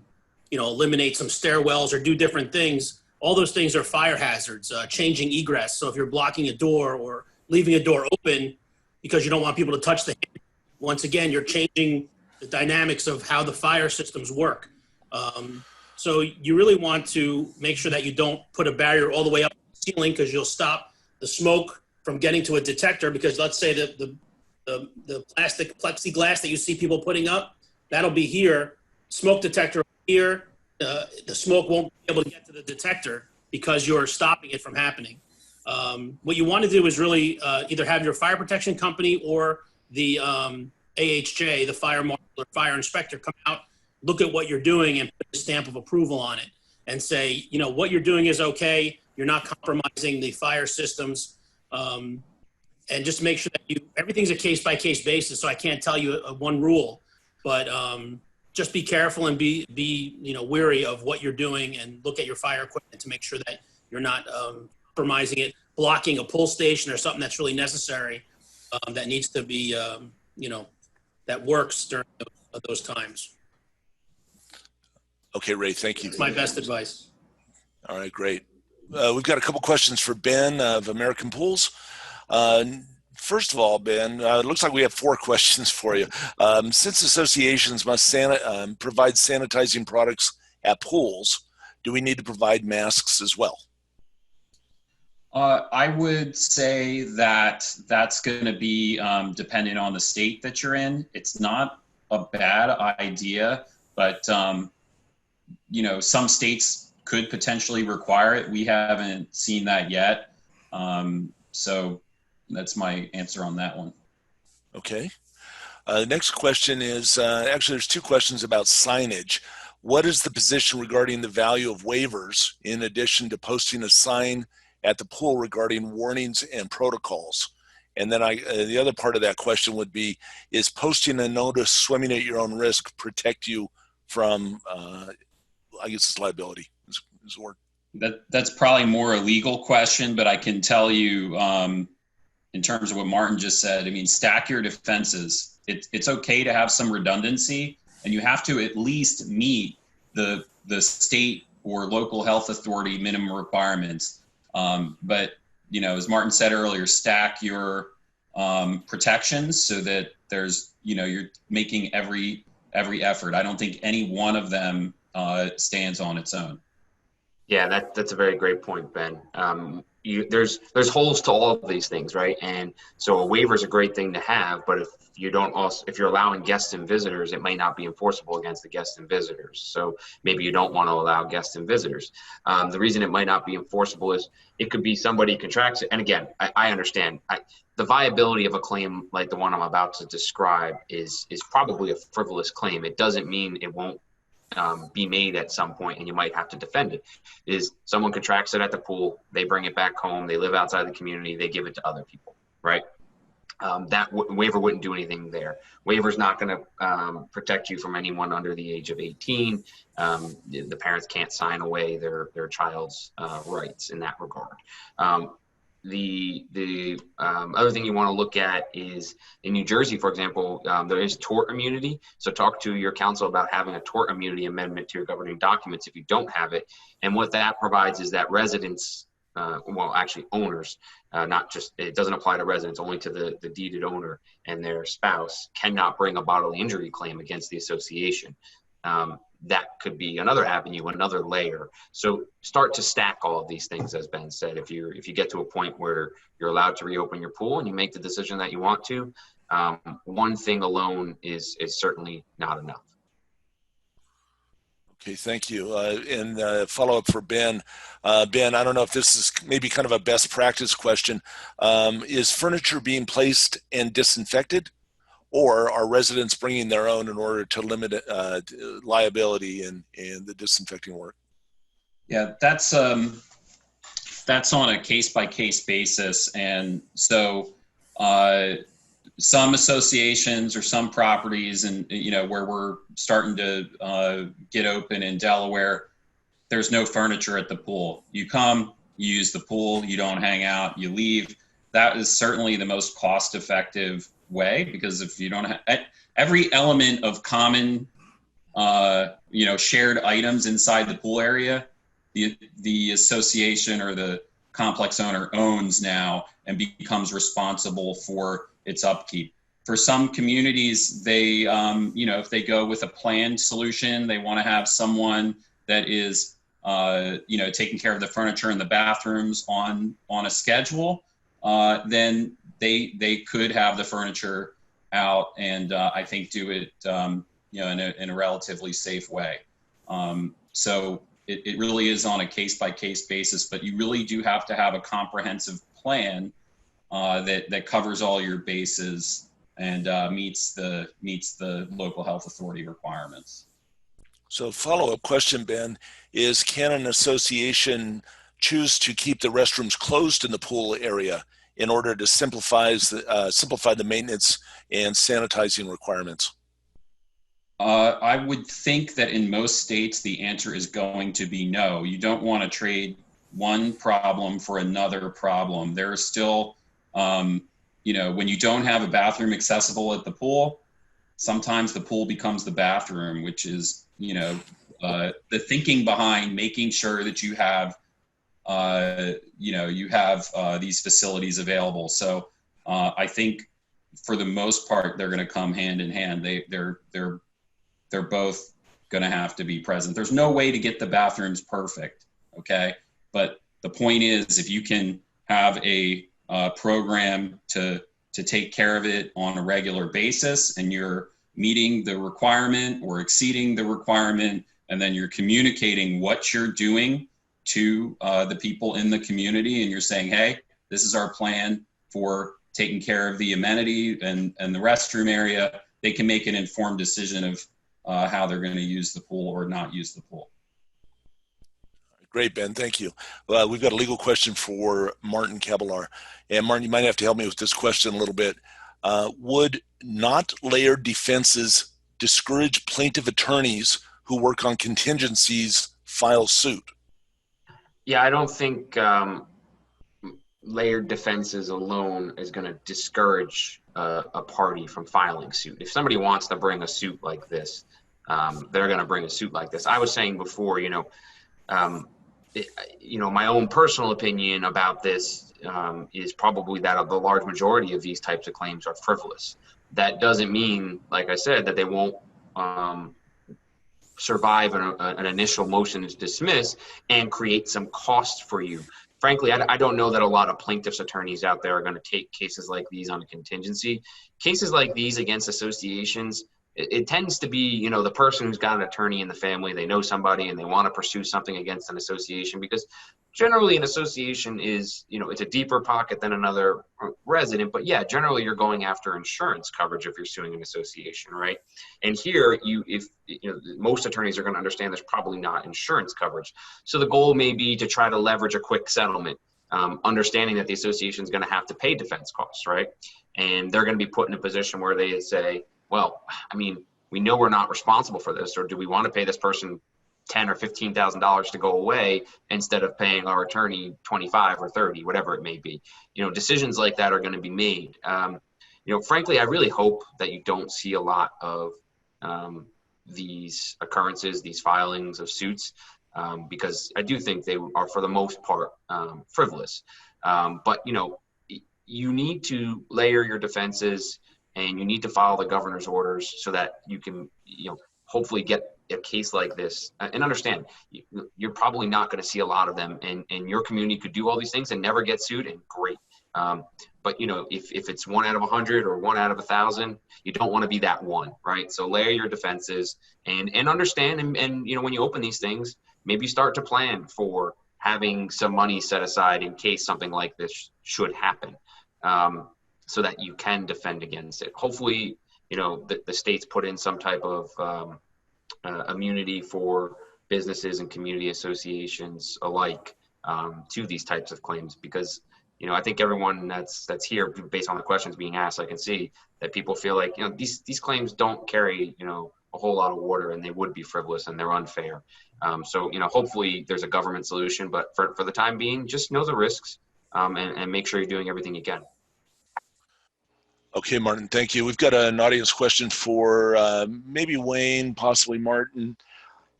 eliminate some stairwells or do different things. All those things are fire hazards. Changing egress, so if you're blocking a door or leaving a door open because you don't want people to touch the handle, once again, you're changing the dynamics of how the fire systems work. So you really want to make sure that you don't put a barrier all the way up the ceiling, because you'll stop the smoke from getting to a detector. Because let's say that the plastic plexiglass that you see people putting up, that'll be here, smoke detector here, the smoke won't be able to get to the detector because you're stopping it from happening. What you want to do is really either have your fire protection company or the AHJ, the fire marshal or fire inspector, come out, look at what you're doing and put a stamp of approval on it and say, what you're doing is okay. You're not compromising the fire systems. And just make sure that everything's a case-by-case basis. So I can't tell you one rule, but just be careful and be wary of what you're doing, and look at your fire equipment to make sure that you're not compromising it, blocking a pull station or something that's really necessary that needs to be, that works during those times. Okay, Ray, thank you. It's my best advice. All right, great. We've got a couple questions for Ben of American Pools. First of all, Ben, it looks like we have 4 questions for you. Since associations must provide sanitizing products at pools, do we need to provide masks as well? I would say that that's going to be dependent on the state that you're in. It's not a bad idea, but some states could potentially require it. We haven't seen that yet. So that's my answer on that one. Okay. The next question is, actually there's 2 questions about signage. What is the position regarding the value of waivers in addition to posting a sign at the pool regarding warnings and protocols? And then the other part of that question would be, is posting a notice swimming at your own risk protect you from, I guess it's liability is the word. That's probably more a legal question, but I can tell you in terms of what Martin just said, stack your defenses. It's okay to have some redundancy, and you have to at least meet the state or local health authority minimum requirements. But as Martin said earlier, stack your protections so that there's, you're making every effort. I don't think any one of them stands on its own. Yeah, that's a very great point, Ben. There's holes to all of these things, right? And so a waiver is a great thing to have, but if you're allowing guests and visitors, it might not be enforceable against the guests and visitors. So maybe you don't want to allow guests and visitors. The reason it might not be enforceable is it could be somebody contracts it. And again, I understand the viability of a claim like the one I'm about to describe is probably a frivolous claim. It doesn't mean it won't be made at some point and you might have to defend it. Is someone contracts it at the pool, they bring it back home, they live outside the community, they give it to other people, right? That waiver wouldn't do anything there. Waiver's not going to protect you from anyone under the age of 18. The parents can't sign away their child's rights in that regard. The other thing you want to look at is in New Jersey, for example, there is tort immunity. So talk to your counsel about having a tort immunity amendment to your governing documents if you don't have it. And what that provides is that residents, owners, it doesn't apply to residents, only to the deeded owner and their spouse, cannot bring a bodily injury claim against the association. That could be another avenue, another layer. So start to stack all of these things, as Ben said. If you get to a point where you're allowed to reopen your pool and you make the decision that you want to, one thing alone is certainly not enough. Okay, thank you. And follow up for Ben. Ben, I don't know if this is maybe kind of a best practice question. Is furniture being placed and disinfected? Or are residents bringing their own in order to limit liability and the disinfecting work? Yeah, that's on a case-by-case basis. And so some associations or some properties and, where we're starting to get open in Delaware, there's no furniture at the pool. You come, you use the pool, you don't hang out, you leave. That is certainly the most cost-effective way, because if you don't have every element of common shared items inside the pool area, the association or the complex owner owns now and becomes responsible for its upkeep. For some communities, they if they go with a planned solution, they want to have someone that is taking care of the furniture in the bathrooms on a schedule, then they could have the furniture out and I think do it in a relatively safe way. So it really is on a case-by-case basis, but you really do have to have a comprehensive plan that covers all your bases and meets the local health authority requirements. So follow-up question, Ben, is can an association choose to keep the restrooms closed in the pool area in order to simplify the maintenance and sanitizing requirements? I would think that in most states, the answer is going to be no. You don't want to trade one problem for another problem. There are still, when you don't have a bathroom accessible at the pool, sometimes the pool becomes the bathroom, which is, the thinking behind making sure that you have these facilities available. So I think for the most part, they're going to come hand in hand. They're both going to have to be present. There's no way to get the bathrooms perfect, okay? But the point is, if you can have a program to take care of it on a regular basis, and you're meeting the requirement or exceeding the requirement, and then you're communicating what you're doing to the people in the community, and you're saying, hey, this is our plan for taking care of the amenity and the restroom area, they can make an informed decision of how they're going to use the pool or not use the pool. Great, Ben. Thank you. We've got a legal question for Martin Cabellar. And Martin, you might have to help me with this question a little bit. Would not layered defenses discourage plaintiff attorneys who work on contingencies file suit? Yeah, I don't think layered defenses alone is going to discourage a party from filing suit. If somebody wants to bring a suit like this, they're going to bring a suit like this. I was saying before, my own personal opinion about this is probably that of the large majority of these types of claims are frivolous. That doesn't mean, like I said, that they won't survive an initial motion to dismiss and create some cost for you. Frankly, I don't know that a lot of plaintiffs' attorneys out there are going to take cases like these on a contingency. Cases like these against associations, it tends to be, the person who's got an attorney in the family, they know somebody and they want to pursue something against an association, because generally an association is, it's a deeper pocket than another resident. But yeah, generally you're going after insurance coverage if you're suing an association, right? And here, most attorneys are going to understand there's probably not insurance coverage. So the goal may be to try to leverage a quick settlement, understanding that the association is going to have to pay defense costs, right? And they're going to be put in a position where they say, well, we know we're not responsible for this, or do we want to pay this person $10,000 or $15,000 to go away instead of paying our attorney $25,000 or $30,000, whatever it may be? Decisions like that are going to be made. Frankly, I really hope that you don't see a lot of these occurrences, these filings of suits, because I do think they are, for the most part, frivolous. But you need to layer your defenses, and you need to follow the governor's orders so that you can, hopefully get a case like this. And understand, you're probably not going to see a lot of them, and your community could do all these things and never get sued, and great. But if it's 1 out of 100 or 1 out of 1,000, you don't want to be that one, right? So layer your defenses and understand, and when you open these things, maybe start to plan for having some money set aside in case something like this should happen. So that you can defend against it. Hopefully, the states put in some type of immunity for businesses and community associations alike to these types of claims, because I think everyone that's here, based on the questions being asked, I can see that people feel like these claims don't carry a whole lot of water, and they would be frivolous and they're unfair. So hopefully there's a government solution, but for the time being, just know the risks and make sure you're doing everything you can. Okay, Martin, thank you. We've got an audience question for maybe Wayne, possibly Martin.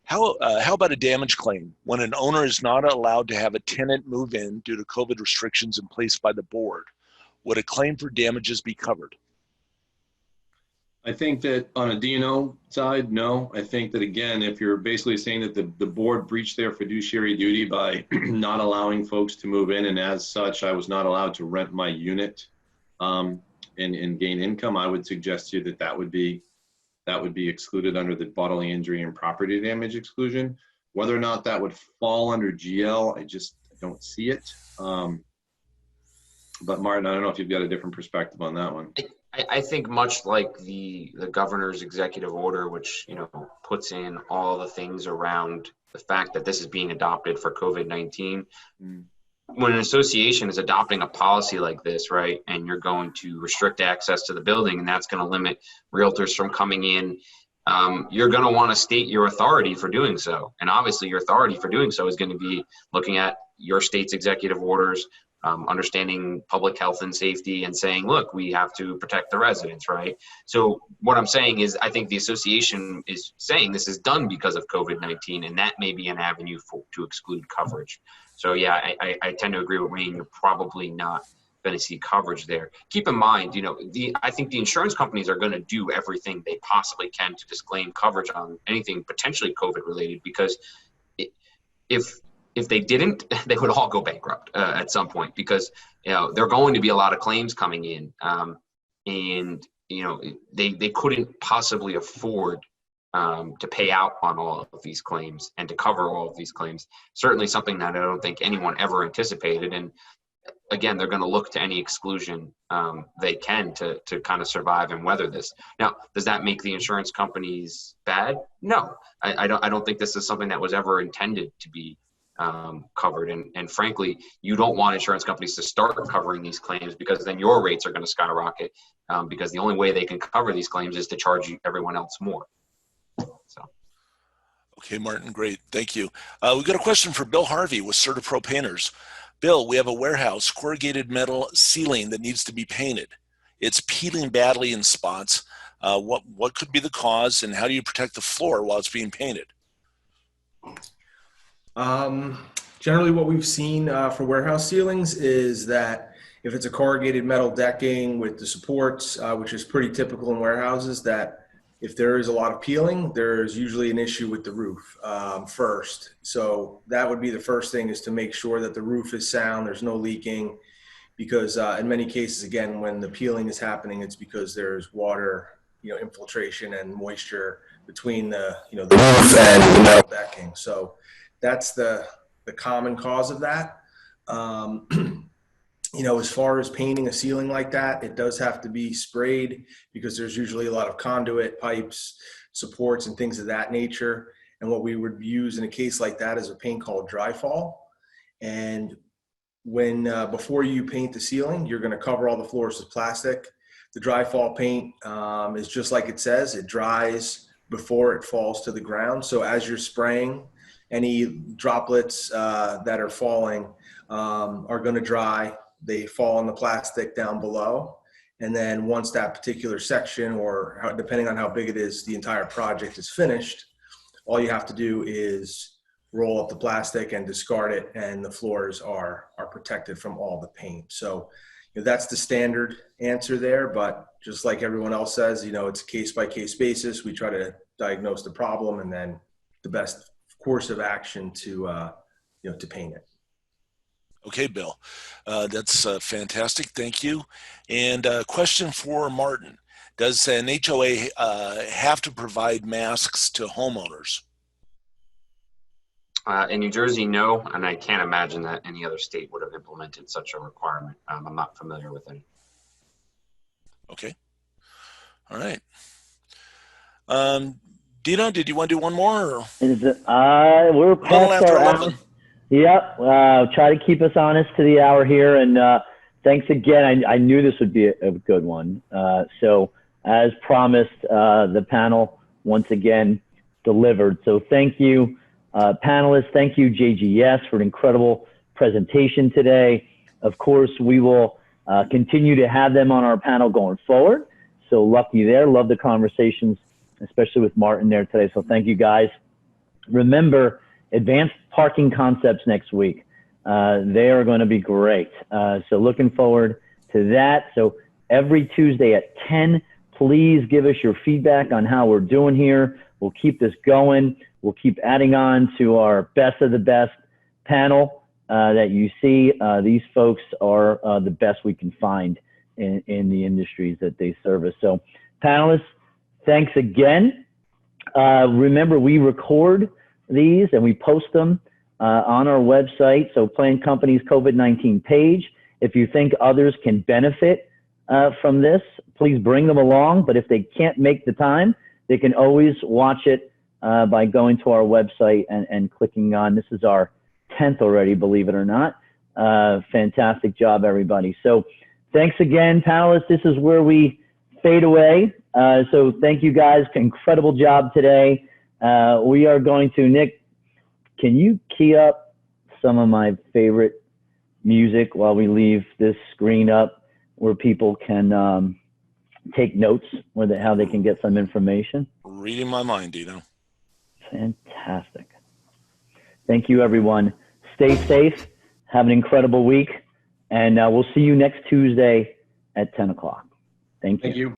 How about a damage claim when an owner is not allowed to have a tenant move in due to COVID restrictions in place by the board? Would a claim for damages be covered? I think that on a D&O side, no. I think that, again, if you're basically saying that the board breached their fiduciary duty by not allowing folks to move in, and as such, I was not allowed to rent my unit and gain income, I would suggest to you that would be excluded under the bodily injury and property damage exclusion. Whether or not that would fall under GL, I don't see it. But Martin, I don't know if you've got a different perspective on that one. I think much like the governor's executive order, which puts in all the things around the fact that this is being adopted for COVID-19. When an association is adopting a policy like this, right, and you're going to restrict access to the building, and that's going to limit realtors from coming in, you're going to want to state your authority for doing so. And obviously your authority for doing so is going to be looking at your state's executive orders, understanding public health and safety, and saying, look, we have to protect the residents, right? So what I'm saying is, I think the association is saying this is done because of COVID-19, and that may be an avenue to exclude coverage. So yeah, I tend to agree with Wayne. You're probably not going to see coverage there. Keep in mind, I think the insurance companies are going to do everything they possibly can to disclaim coverage on anything potentially COVID related, because if they didn't, they would all go bankrupt at some point, because there are going to be a lot of claims coming in, and they couldn't possibly afford to pay out on all of these claims and to cover all of these claims. Certainly something that I don't think anyone ever anticipated. And again, they're going to look to any exclusion they can to kind of survive and weather this. Now, does that make the insurance companies bad? No, I don't think this is something that was ever intended to be covered. And frankly, you don't want insurance companies to start covering these claims, because then your rates are going to skyrocket, because the only way they can cover these claims is to charge everyone else more. So. Okay, Martin, great. Thank you. We've got a question for Bill Harvey with CertaPro Painters. Bill, we have a warehouse corrugated metal ceiling that needs to be painted. It's peeling badly in spots. What could be the cause, and how do you protect the floor while it's being painted? Generally, what we've seen for warehouse ceilings is that if it's a corrugated metal decking with the supports, which is pretty typical in warehouses, that if there is a lot of peeling, there's usually an issue with the roof first. So that would be the first thing, is to make sure that the roof is sound, there's no leaking, because in many cases, again, when the peeling is happening, it's because there's water, infiltration and moisture between the roof and the metal decking. So that's the common cause of that. As far as painting a ceiling like that, it does have to be sprayed, because there's usually a lot of conduit, pipes, supports, and things of that nature. And what we would use in a case like that is a paint called dry fall. And when before you paint the ceiling, you're going to cover all the floors with plastic. The dry fall paint is just like it says, it dries before it falls to the ground. So as you're spraying, any droplets that are falling are going to dry. They fall on the plastic down below. And then once that particular section, or depending on how big it is, the entire project is finished, all you have to do is roll up the plastic and discard it, and the floors are protected from all the paint. So that's the standard answer there. But just like everyone else says, it's a case-by-case basis. We try to diagnose the problem, and then the best course of action to paint it. Okay, Bill, that's fantastic. Thank you. And a question for Martin. Does an HOA have to provide masks to homeowners? In New Jersey, no, and I can't imagine that any other state would have implemented such a requirement. I'm not familiar with any. Okay. All right. Dino, did you want to do one more? We're past our hour. Yep. Try to keep us honest to the hour here. And thanks again. I knew this would be a good one. So as promised, the panel once again delivered. So thank you, panelists. Thank you, JGS, for an incredible presentation today. Of course, we will continue to have them on our panel going forward. So lucky there. Love the conversations, especially with Martin there today. So thank you, guys. Remember, advanced parking concepts next week. They are going to be great. So looking forward to that. So every Tuesday at 10, please give us your feedback on how we're doing here. We'll keep this going. We'll keep adding on to our best of the best panel that you see. These folks are the best we can find in the industries that they service. So panelists, thanks again. Remember, we record these and we post them on our website. So Plan Company's COVID-19 page. If you think others can benefit from this, please bring them along. But if they can't make the time, they can always watch it by going to our website and clicking on. This is our 10th already, believe it or not. Fantastic job, everybody. So thanks again, panelists. This is where we fade away. So thank you, guys. Incredible job today. We are going to, Nick, can you key up some of my favorite music while we leave this screen up, where people can take notes, how they can get some information? Reading my mind, Dino. Fantastic. Thank you, everyone. Stay safe. Have an incredible week. And we'll see you next Tuesday at 10 o'clock. Thank you. Thank you.